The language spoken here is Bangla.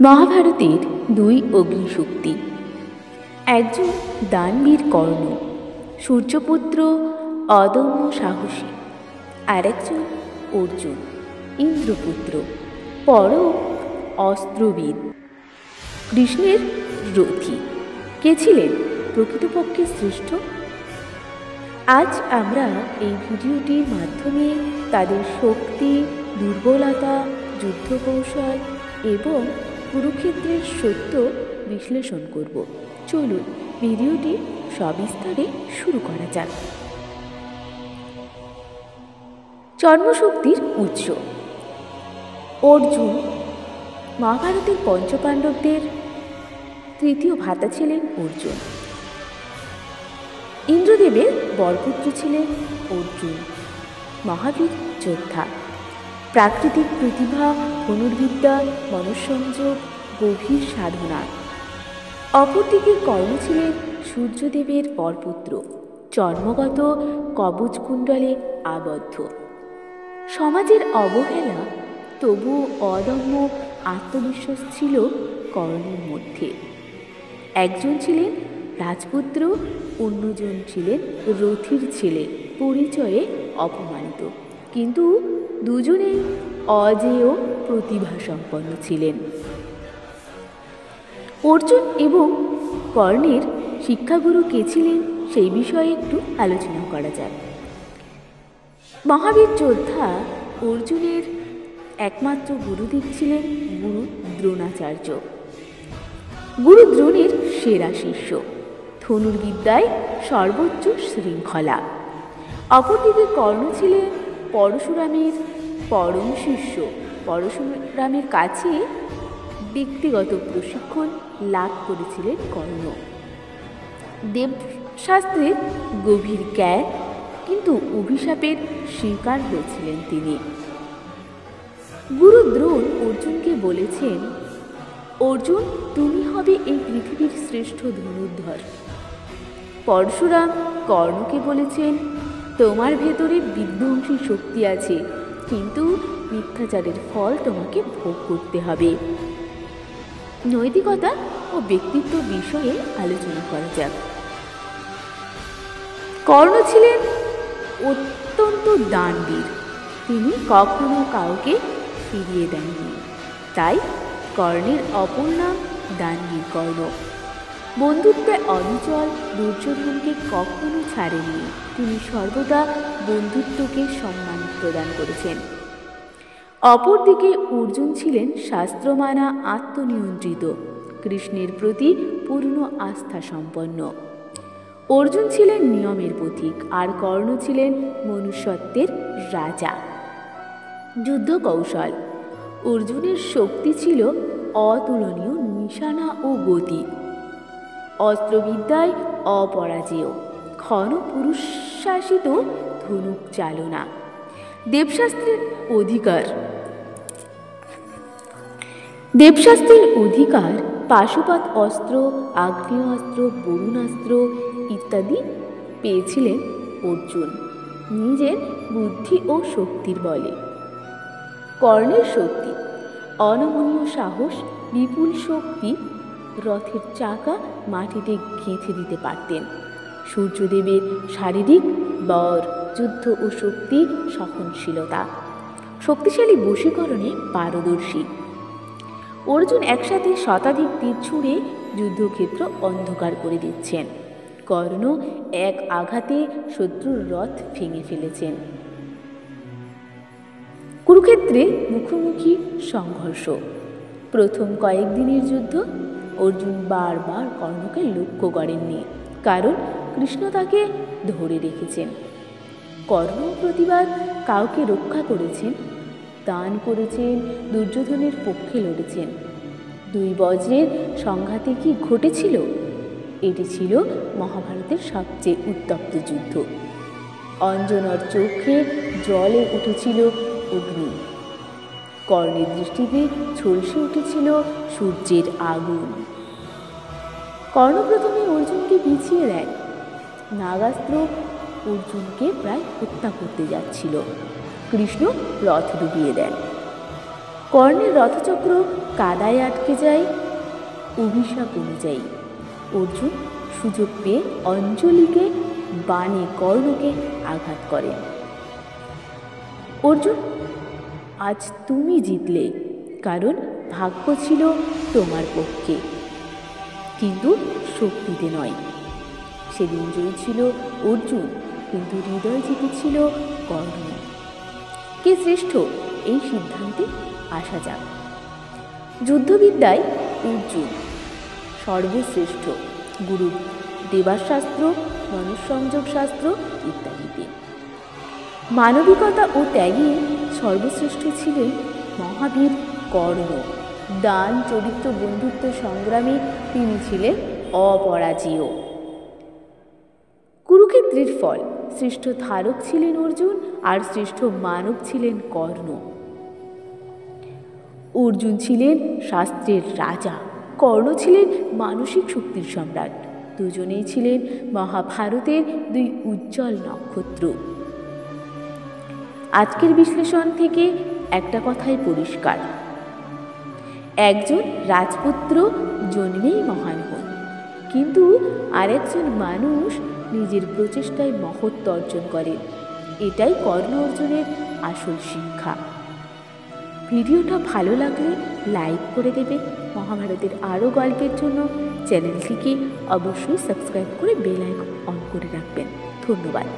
মহাভারতের দুই অগ্নিশক্তি, একজন দানবীর কর্ণ, সূর্যপুত্র, অদম্য সাহসী, আর একজন অর্জুন, ইন্দ্রপুত্র, পরম অস্ত্রবিদ, কৃষ্ণের রথী। কে ছিলেন প্রকৃতপক্ষে শ্রেষ্ঠ? আজ আমরা এই ভিডিওটির মাধ্যমে তাদের শক্তি, দুর্বলতা, যুদ্ধ কৌশল এবং কুরুক্ষেত্রের সত্য বিশ্লেষণ করব। চলুন ভিডিওটি সবিস্তারে শুরু করা যাক। জন্মশক্তির উৎস। অর্জুন মহাভারতের পঞ্চপাণ্ডবদের তৃতীয় ভ্রাতা ছিলেন অর্জুন। ইন্দ্রদেবের বরপুত্র ছিলেন অর্জুন, মহাবীর যোদ্ধা। প্রাকৃতিক প্রতিভা, ধনুর্বিদ্যা, মনঃসংযোগ, গভীর সাধনা। অপরদিকে কর্ণ ছিলেন সূর্যদেবের বরপুত্র, জন্মগত কবচকুণ্ডলে আবদ্ধ। সমাজের অবহেলা, তবু অদম্য আত্মবিশ্বাস ছিল কর্ণের মধ্যে। একজন ছিলেন রাজপুত্র, অন্যজন ছিলেন রথীর ছেলে, পরিচয়ে অপমানিত, কিন্তু দুজনেই অজেয় প্রতিভাসম্পন্ন ছিলেন। অর্জুন এবং কর্ণের শিক্ষাগুরু কে ছিলেন সেই বিষয়ে একটু আলোচনা করা যাক। মহাবীর যোদ্ধা অর্জুনের একমাত্র গুরুদেব ছিলেন গুরু দ্রোণাচার্য। গুরু দ্রোণের সেরা শিষ্য, ধনুর্বিদ্যায় সর্বোচ্চ শৃঙ্খলা। অপরদিকে কর্ণ ছিলেন পরশুরামের পরম শিষ্য। পরশুরামের কাছে ব্যক্তিগত প্রশিক্ষণ লাভ করেছিলেন কর্ণ। দেবশাস্ত্রের গভীর জ্ঞান, কিন্তু অভিশাপের শিকার হয়েছিলেন তিনি। গুরু দ্রোণ অর্জুনকে বলেছেন, অর্জুন, তুমি হবে এই পৃথিবীর শ্রেষ্ঠ ধনুর্ধর। পরশুরাম কর্ণকে বলেছেন, তোমার ভেতরে বিধ্বংসী শক্তি আছে, কিন্তু মিথ্যাচারের ফল তোমাকে ভোগ করতে হবে। নৈতিকতা ও ব্যক্তিত্ব বিষয়ে আলোচনা করা যাক। কর্ণ ছিলেন অত্যন্ত দানবীর। তিনি কখনো কাউকে ফিরিয়ে দেননি, তাই কর্ণের অপর নাম দানবীর কর্ণ। বন্ধুত্বে অবিচল, দুর্যোধনকে কখনো ছাড়েননি। তিনি সর্বদা বন্ধুত্বকে সম্মান প্রদান করেছেন। অপরদিকে অর্জুন ছিলেন শাস্ত্রমানা, আত্মনিয়ন্ত্রিত, কৃষ্ণের প্রতি পূর্ণ আস্থা সম্পন্ন। অর্জুন ছিলেন নিয়মের পথিক, আর কর্ণ ছিলেন মনুষ্যত্বের রাজা। যুদ্ধ কৌশল। অর্জুনের শক্তি ছিল অতুলনীয় নিশানা ও গতি। অস্ত্রবিদ্যায় অপরাজেয়, ক্ষণ পুরুষশাসিত ধনুক চালনা। দেবশাস্ত্রের অধিকার, পাশুপাত অস্ত্র, আগ্নেয়াস্ত্র, বরুণাস্ত্র ইত্যাদি পেয়েছিলেন অর্জুন নিজের বুদ্ধি ও শক্তির বলে। কর্ণের শক্তি, অনমনীয় সাহস, বিপুল শক্তি, রথের চাকা মাটিতে গেঁথে দিতে পারতেন। সূর্যদেবের শারীরিক বর, যুদ্ধ ও শক্তি, সহনশীলতা, শক্তিশালী বশীকরণে পারদর্শী। অর্জুন একসাথে শতাধিক তীর ছুঁড়ে যুদ্ধক্ষেত্র অন্ধকার করে দিচ্ছেন। কর্ণ এক আঘাতে শত্রুর রথ ভেঙে ফেলেছেন। কুরুক্ষেত্রে মুখোমুখি সংঘর্ষ। প্রথম কয়েকদিনের যুদ্ধ অর্জুন বারবার কর্ণকে লক্ষ্য করেননি, কারণ কৃষ্ণ তাকে ধরে রেখেছেন। কর্ণ প্রতিবার কাউকে রক্ষা করেছেন, দান করেছেন, দুর্যোধনের পক্ষে লড়েছেন। দুই বজ্রের সংঘাতে কি ঘটেছিল? এটি ছিল মহাভারতের সবচেয়ে উত্তপ্ত যুদ্ধ। অঞ্জনার চোখে জলে উঠেছিল অগ্নি, কর্ণের দৃষ্টিতে ঝলসে উঠেছিল সূর্যের আগুন। কর্ণ প্রথমে অর্জুনকে পিছিয়ে দেয়। নাগাস্ত্র অর্জুনকে প্রায় হত্যা করতে যাচ্ছিল। কৃষ্ণ রথ ডুবিয়ে দেন। কর্ণের রথচক্র কাদায় আটকে যায় অভিশাপ অনুযায়ী। অর্জুন সুযোগ পেয়ে অঞ্জলিকে বাণে কর্ণকে আঘাত করেন। অর্জুন, আজ তুমি জিতলে, কারণ ভাগ্য ছিল তোমার পক্ষে, কিন্তু শক্তিতে নয়। সেদিন জয়ী ছিল অর্জুন, কিন্তু হৃদয় জিতেছিল কর্ণ। কে শ্রেষ্ঠ এই সিদ্ধান্তে আসা যাক। যুদ্ধবিদ্যায় অর্জুন সর্বশ্রেষ্ঠ, গুরু দেবাশাস্ত্র, মনুসংযোগ শাস্ত্র ইত্যাদিতে। মানবিকতা ও ত্যাগে সর্বশ্রেষ্ঠ ছিলেন মহাবীর কর্ণ। দান, চরিত্র, বন্ধুত্ব সংগ্রামে তিনি ছিলেন অপরাজেয়। কুরুক্ষেত্রের ফল, শ্রেষ্ঠ ধারক ছিলেন অর্জুন, আর শ্রেষ্ঠ মানব ছিলেন কর্ণ। অর্জুন ছিলেন শাস্ত্রের রাজা, কর্ণ ছিলেন মানসিক শক্তির সম্রাট। দুজনেই ছিলেন মহাভারতের দুই উজ্জ্বল নক্ষত্র। আজকের বিশ্লেষণ থেকে একটা কথাই পরিষ্কার, একজন রাজপুত্র জন্মেই মহান হন, কিন্তু আরেকজন মানুষ নিজের প্রচেষ্টায় মহত্ব অর্জন করেন। এটাই কর্ণ অর্জুনের আসল শিক্ষা। ভিডিওটা ভালো লাগলে লাইক করে দেবেন। মহাভারতের আরও গল্পের জন্য চ্যানেলটিকে অবশ্যই সাবস্ক্রাইব করে বেল আইকন অন করে রাখবেন। ধন্যবাদ।